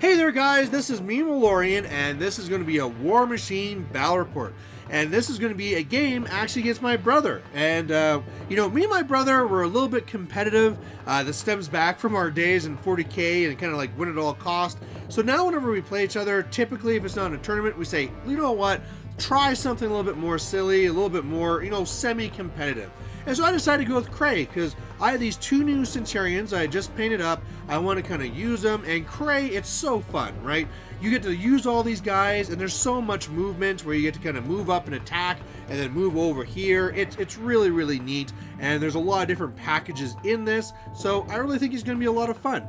Hey there guys, this is me, Malorian, and this is going to be a War Machine Battle Report. And this is going to be a game actually against my brother. And, me and my brother were a little bit competitive. This stems back from our days in 40K and kind of like win at all cost. So now whenever we play each other, typically if it's not in a tournament, we say, you know what, try something a little bit more silly, a little bit more, semi-competitive. And so I decided to go with Kraye because I have these two new Centurions I just painted up. I want to kind of use them, and Kraye, it's so fun, right? You get to use all these guys, and there's so much movement where you get to kind of move up and attack and then move over here. It's really, really neat, and there's a lot of different packages in this, so I really think he's going to be a lot of fun.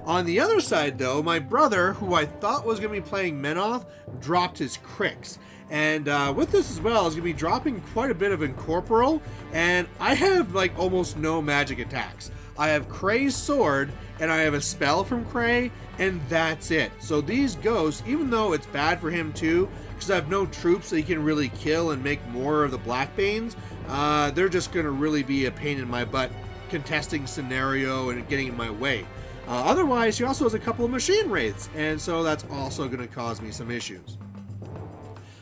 On the other side, though, my brother, who I thought was going to be playing Menoth, dropped his Cricks. And with this as well, is going to be dropping quite a bit of Incorporeal, and I have like almost no magic attacks. I have Kraye's sword, and I have a spell from Kraye, and that's it. So these ghosts, even though it's bad for him too, because I have no troops that he can really kill and make more of the Blackbanes, they're just going to really be a pain in my butt contesting scenario and getting in my way. Otherwise, he also has a couple of machine wraiths, and so that's also going to cause me some issues.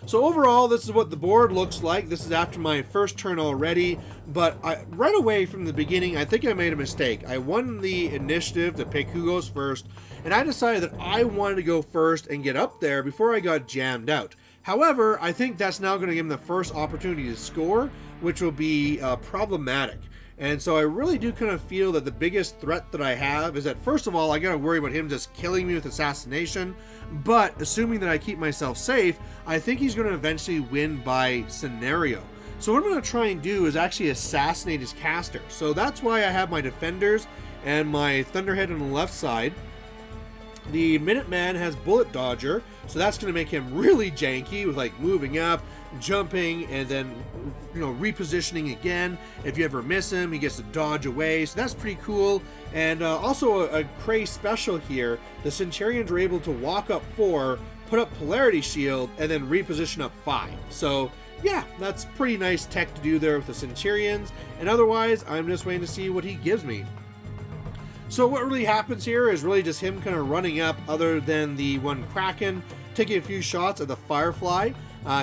So overall, this is what the board looks like. This is after my first turn already, but right away from the beginning, I think I made a mistake. I won the initiative to pick who goes first, and I decided that I wanted to go first and get up there before I got jammed out. However, I think that's now going to give him the first opportunity to score, which will be problematic. And so I really do kind of feel that the biggest threat that I have is that, first of all, I gotta worry about him just killing me with assassination, but assuming that I keep myself safe, I think he's gonna eventually win by scenario. So what I'm gonna try and do is actually assassinate his caster. So that's why I have my defenders and my Thunderhead on the left side. The Minuteman has Bullet Dodger, so that's going to make him really janky with like moving up, jumping, and then repositioning again. If you ever miss him, he gets to dodge away, so that's pretty cool. And also a Kraye special here, the Centurions are able to walk up 4, put up Polarity Shield, and then reposition up 5. So yeah, that's pretty nice tech to do there with the Centurions, and otherwise I'm just waiting to see what he gives me. So what really happens here is really just him kind of running up, other than the one Kraken, taking a few shots at the Firefly.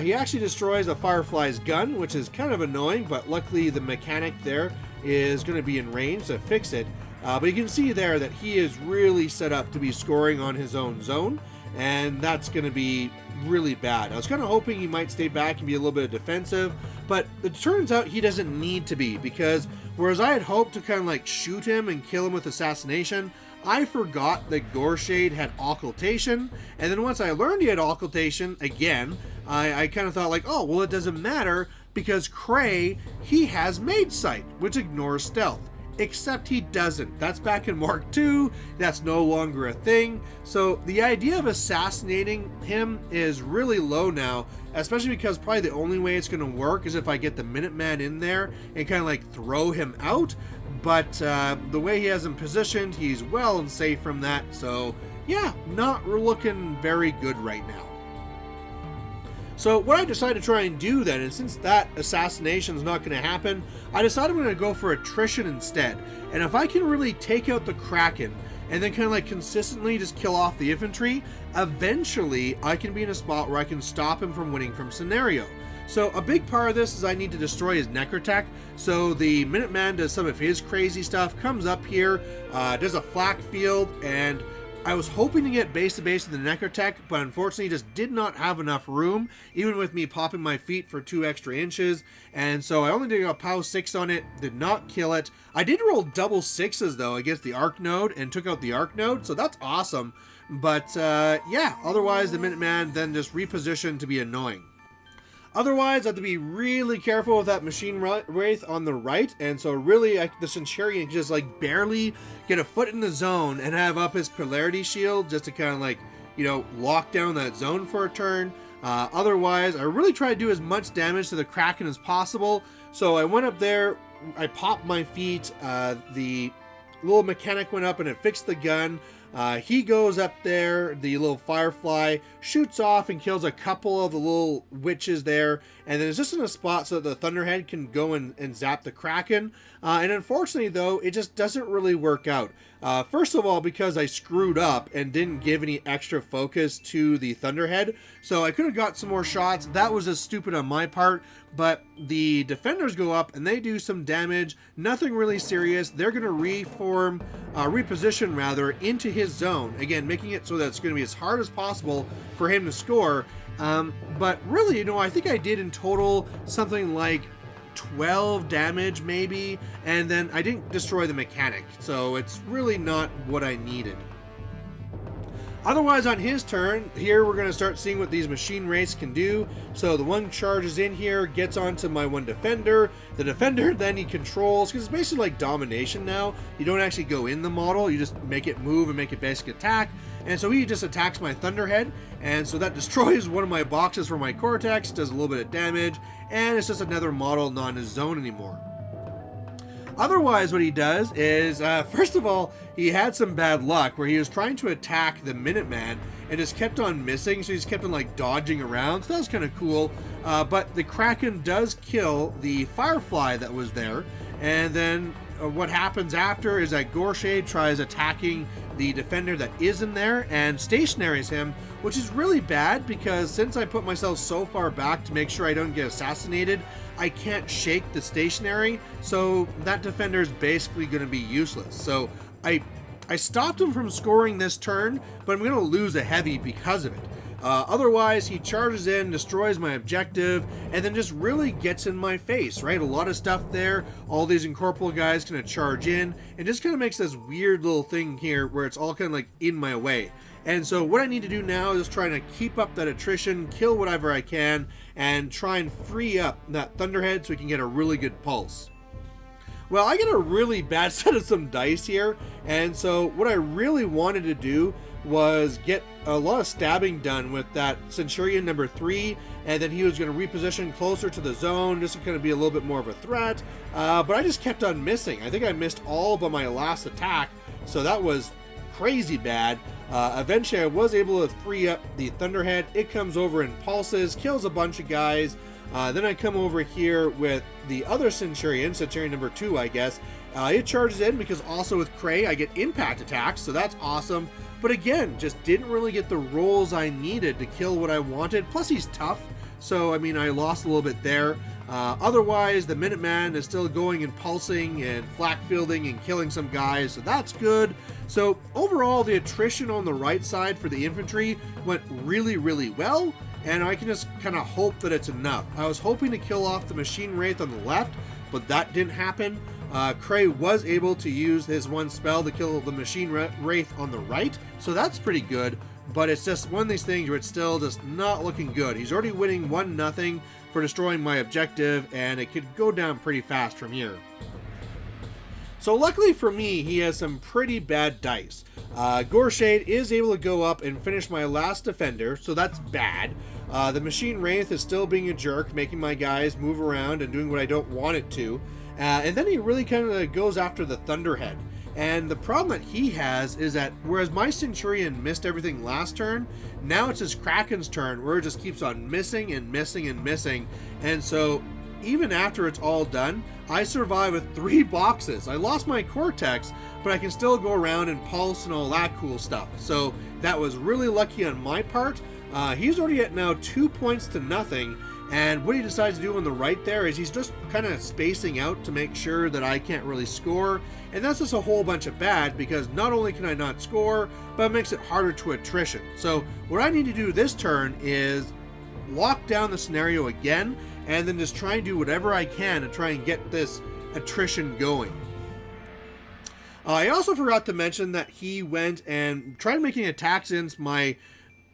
He actually destroys the Firefly's gun, which is kind of annoying, but luckily the mechanic there is going to be in range to fix it. But you can see there that he is really set up to be scoring on his own zone, and that's going to be really bad. I was kind of hoping he might stay back and be a little bit defensive, but it turns out he doesn't need to be, because whereas I had hoped to kind of like shoot him and kill him with assassination, I forgot that Goreshade had occultation, and then once I learned he had occultation again, I kind of thought like, oh, well, it doesn't matter because Kraye, he has Mage Sight, which ignores stealth. Except he doesn't. That's back in Mark II. That's no longer a thing. So the idea of assassinating him is really low now, especially because probably the only way it's going to work is if I get the Minuteman in there and kind of like throw him out. But the way he has him positioned, he's well and safe from that. So yeah, not looking very good right now. So what I decided to try and do then, and since that assassination is not going to happen, I decided I'm going to go for attrition instead. And if I can really take out the Kraken and then kind of like consistently just kill off the infantry, eventually I can be in a spot where I can stop him from winning from scenario. So a big part of this is I need to destroy his Necrotech. So the Minuteman does some of his crazy stuff, comes up here, does a flak field, and I was hoping to get base to base in the Necrotech, but unfortunately just did not have enough room, even with me popping my feet for 2 extra inches, and so I only did a POW 6 on it, did not kill it. I did roll double 6s though against the Arc Node and took out the Arc Node, so that's awesome, but yeah, otherwise the Minuteman then just repositioned to be annoying. Otherwise, I have to be really careful with that Machine Wraith on the right, and so really the Centurion can just like barely get a foot in the zone and have up his Polarity Shield just to kind of like, lock down that zone for a turn. Otherwise, I really try to do as much damage to the Kraken as possible, so I went up there, I popped my feet, the little mechanic went up and it fixed the gun. He goes up there, the little Firefly shoots off and kills a couple of the little witches there, and then it's just in a spot so that the Thunderhead can go and zap the Kraken. And unfortunately though, it just doesn't really work out. First of all, because I screwed up and didn't give any extra focus to the Thunderhead, so I could have got some more shots. That was just stupid on my part, but the defenders go up and they do some damage. Nothing really serious. They're going to reposition rather, into his zone. Again, making it so that it's going to be as hard as possible for him to score. But really, you know, I think I did in total something like 12 damage maybe, and then I didn't destroy the mechanic, so it's really not what I needed. Otherwise, on his turn, here we're going to start seeing what these machine wraiths can do. So the one charges in here, gets onto my one defender. The defender then he controls, because it's basically like domination now. You don't actually go in the model, you just make it move and make it basic attack. And so he just attacks my Thunderhead, and so that destroys one of my boxes for my Cortex, does a little bit of damage, and it's just another model not in his zone anymore. Otherwise, what he does is, first of all, he had some bad luck where he was trying to attack the Minuteman and just kept on missing, so he's kept on like dodging around, so that was kind of cool. But the Kraken does kill the Firefly that was there, and then what happens after is that Goreshade tries attacking the defender that is in there and stationaries him, which is really bad because since I put myself so far back to make sure I don't get assassinated, I can't shake the stationary, so that defender is basically going to be useless. So I stopped him from scoring this turn, but I'm going to lose a heavy because of it. Otherwise, he charges in, destroys my objective, and then just really gets in my face, right? A lot of stuff there. All these incorporeal guys kind of charge in, and just kind of makes this weird little thing here where it's all kind of like in my way. And so what I need to do now is trying to keep up that attrition, kill whatever I can, and try and free up that Thunderhead so we can get a really good pulse. Well, I get a really bad set of some dice here, and so what I really wanted to do was get a lot of stabbing done with that Centurion number 3, and then he was going to reposition closer to the zone just to kind of be a little bit more of a threat, but I just kept on missing. I think I missed all but my last attack, so that was crazy bad. Eventually I was able to free up the Thunderhead. It comes over and pulses, kills a bunch of guys. Then I come over here with the other Centurion number 2, I guess. It charges in because also with Kraye I get impact attacks, so that's awesome. But again, just didn't really get the rolls I needed to kill what I wanted. Plus he's tough, so I mean I lost a little bit there. Otherwise, the Minuteman is still going and pulsing and flak fielding and killing some guys, so that's good. So overall, the attrition on the right side for the infantry went really, really well, and I can just kind of hope that it's enough. I was hoping to kill off the machine wraith on the left, but that didn't happen. Kraye was able to use his one spell to kill the machine wraith on the right, so that's pretty good, but it's just one of these things where it's still just not looking good. He's already winning 1-0 for destroying my objective, and it could go down pretty fast from here. So luckily for me, he has some pretty bad dice. Goreshade is able to go up and finish my last defender, so that's bad. The machine wraith is still being a jerk, making my guys move around and doing what I don't want it to. And then he really kind of goes after the Thunderhead. And the problem that he has is that whereas my Centurion missed everything last turn, now it's his Kraken's turn where it just keeps on missing and missing and missing. And so even after it's all done, I survive with 3 boxes. I lost my Cortex, but I can still go around and pulse and all that cool stuff. So that was really lucky on my part. He's already at now 2 points to nothing. And what he decides to do on the right there is he's just kind of spacing out to make sure that I can't really score. And that's just a whole bunch of bad because not only can I not score, but it makes it harder to attrition. So what I need to do this turn is lock down the scenario again and then just try and do whatever I can to try and get this attrition going. I also forgot to mention that he went and tried making attacks against my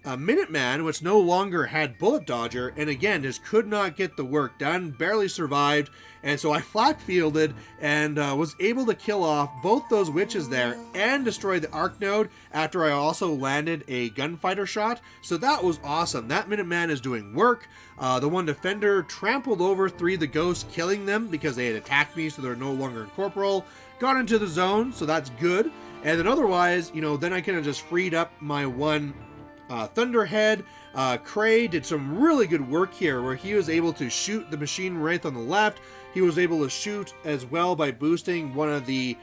Minuteman, which no longer had Bullet Dodger, and again just could not get the work done, barely survived, and so I flak fielded and was able to kill off both those witches there and destroy the Arc Node after I also landed a gunfighter shot. So that was awesome. That Minuteman is doing work. The one defender trampled over 3 of the ghosts, killing them because they had attacked me, so they're no longer incorporeal. Got into the zone, so that's good. And then otherwise, you know, then I kind of just freed up my one Thunderhead. Kraye did some really good work here where he was able to shoot the machine wraith on the left. He was able to shoot as well by boosting one of the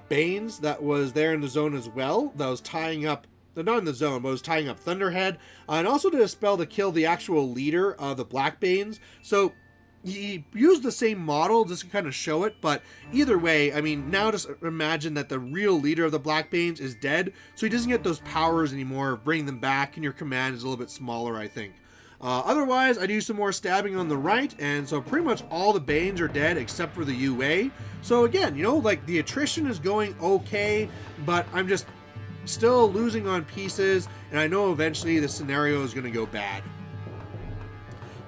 Banes that was there in the zone as well, that was tying up, not in the zone, but was tying up Thunderhead, and also did a spell to kill the actual leader of the Black Banes. So he used the same model just to kind of show it, but either way, I mean, now just imagine that the real leader of the Black Banes is dead, so he doesn't get those powers anymore of bringing them back, and your command is a little bit smaller, I think. Otherwise, I do some more stabbing on the right, and so pretty much all the Banes are dead except for the UA. So again, you know, like the attrition is going okay, but I'm just still losing on pieces, and I know eventually the scenario is going to go bad.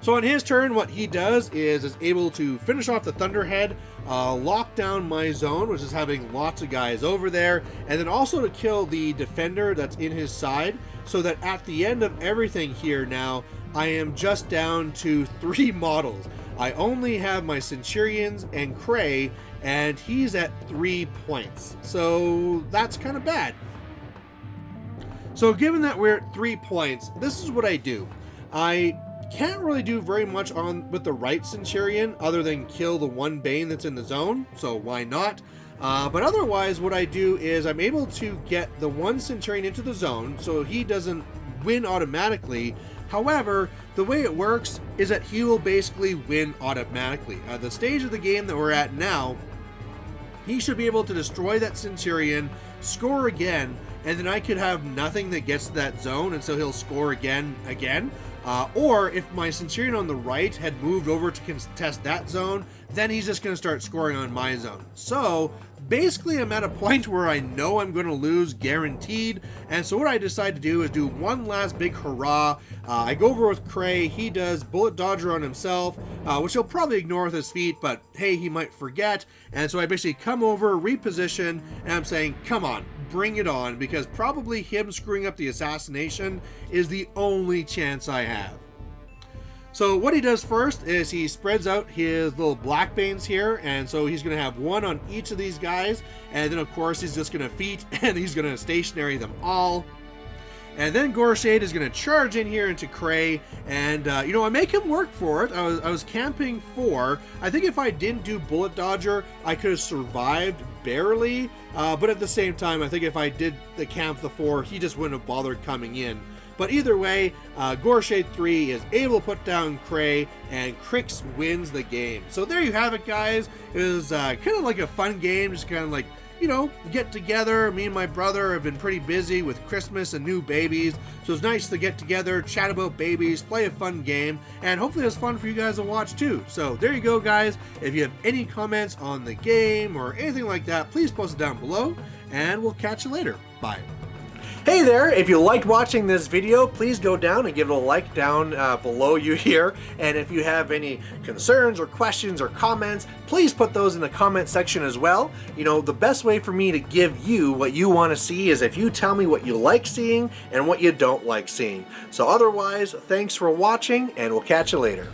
So on his turn, what he does is able to finish off the Thunderhead, lock down my zone, which is having lots of guys over there, and then also to kill the defender that's in his side, so that at the end of everything here now, I am just down to 3 models. I only have my Centurions and Kraye, and he's at 3 points. So that's kind of bad. So given that we're at 3 points, this is what I do. I can't really do very much with the right Centurion other than kill the one Bane that's in the zone, so why not? But otherwise, what I do is I'm able to get the one Centurion into the zone, so he doesn't win automatically. However, the way it works is that he will basically win automatically. At the stage of the game that we're at now, he should be able to destroy that Centurion, score again, and then I could have nothing that gets to that zone, and so he'll score again. Or if my Centurion on the right had moved over to contest that zone, then he's just going to start scoring on my zone. So basically I'm at a point where I know I'm going to lose guaranteed, and so what I decide to do is do one last big hurrah. I go over with Kraye. He does bullet dodger on himself, which he'll probably ignore with his feet, but hey, he might forget. And so I basically come over, reposition, and I'm saying, come on, bring it on, because probably him screwing up the assassination is the only chance I have. So what he does first is he spreads out his little Black Banes here, and so he's going to have one on each of these guys, and then of course he's just going to feat, and he's going to stationary them all. And then Goreshade is going to charge in here into Kraye, and you know, I make him work for it. I was camping 4. I think if I didn't do bullet dodger, I could have survived barely, but at the same time, I think if I did the camp the 4, he just wouldn't have bothered coming in. But either way, Goreshade3 is able to put down Kraye, and Crix wins the game. So there you have it, guys. It was kind of like a fun game, just kind of like, you know, get together. Me and my brother have been pretty busy with Christmas and new babies, so it's nice to get together, chat about babies, play a fun game, and hopefully it's fun for you guys to watch too. So there you go, guys. If you have any comments on the game or anything like that, please post it down below, and we'll catch you later. Bye. Hey there, if you liked watching this video, please go down and give it a like down below you here. And if you have any concerns or questions or comments, please put those in the comment section as well. You know, the best way for me to give you what you want to see is if you tell me what you like seeing and what you don't like seeing. So otherwise, thanks for watching, and we'll catch you later.